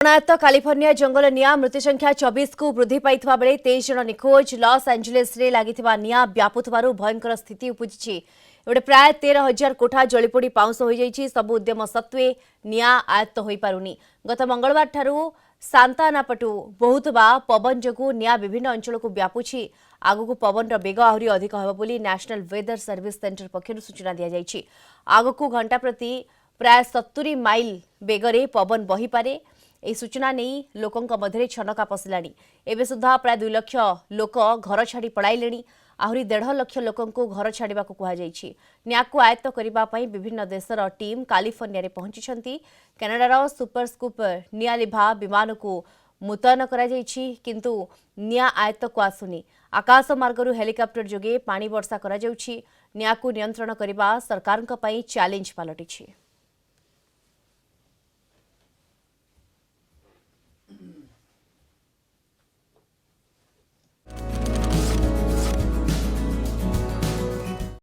ଅଣାୟତ୍ତ କାଲିଫର୍ଣ୍ଣିଆ ଜଙ୍ଗଲ ନିଆଁ ମୃତ୍ୟୁ ସଂଖ୍ୟା 24 କୁ ବୃଦ୍ଧି ପାଇଥିବା ବେଳେ 23 ଜଣ ନିଖୋଜ। ଲସ୍ ଆଞ୍ଜେଲେସ୍ରେ ଲାଗିଥିବା ନିଆଁ ବ୍ୟାପୁଥିବାରୁ ଭୟଙ୍କର ସ୍ଥିତି ଉପୁଜିଛି। ଏପଟେ ପ୍ରାୟ 13,000 କୋଠା ଜଳିପୋଡ଼ି ପାଉଁଶ ହୋଇଯାଇଛି। ସବୁ ଉଦ୍ୟମ ସତ୍ତ୍ୱେ ନିଆଁ ଆୟତ୍ତ ହୋଇପାରୁନି। ଗତ ମଙ୍ଗଳବାରଠାରୁ ସାନ୍ତାନାପଟୁ ବହୁଥିବା ପବନ ଯୋଗୁଁ ନିଆଁ ବିଭିନ୍ନ ଅଞ୍ଚଳକୁ ବ୍ୟାପୁଛି। ଆଗକୁ ପବନର ବେଗ ଆହୁରି ଅଧିକ ହେବ ବୋଲି ନ୍ୟାସନାଲ ୱେଦର ସର୍ଭିସ ସେଣ୍ଟର ପକ୍ଷରୁ ସୂଚନା ଦିଆଯାଇଛି। ଆଗକୁ ଘଣ୍ଟା ପ୍ରତି ପ୍ରାୟ 70 ମାଇଲ ବେଗରେ ପବନ ବହିପାରେ। ଏହି ସୂଚନା ନେଇ ଲୋକଙ୍କ ମଧ୍ୟରେ ଛନକା ପଶିଲାଣି। ଏବେ ସୁଦ୍ଧା ପ୍ରାୟ 2 ଲକ୍ଷ ଲୋକ ଘର ଛାଡ଼ି ପଳାଇଲେଣି। ଆହୁରି 1.5 ଲକ୍ଷ ଲୋକଙ୍କୁ ଘର ଛାଡ଼ିବାକୁ କୁହାଯାଇଛି। ନିଆଁକୁ ଆୟତ୍ତ କରିବା ପାଇଁ ବିଭିନ୍ନ ଦେଶର ଟିମ୍ କାଲିଫର୍ଣ୍ଣିଆରେ ପହଞ୍ଚିଛନ୍ତି। କାନାଡାର ସୁପର ସ୍କୁପର ନିଆଁ ଲିଭା ବିମାନକୁ ମୁତୟନ କରାଯାଇଛି, କିନ୍ତୁ ନିଆଁ ଆୟତ୍ତକୁ ଆସୁନି। ଆକାଶ ମାର୍ଗରୁ ହେଲିକପ୍ଟର ଯୋଗେ ପାଣି ବର୍ଷା କରାଯାଉଛି। ନିଆଁକୁ ନିୟନ୍ତ୍ରଣ କରିବା ସରକାରଙ୍କ ପାଇଁ ଚ୍ୟାଲେଞ୍ଜ ପାଲଟିଛି।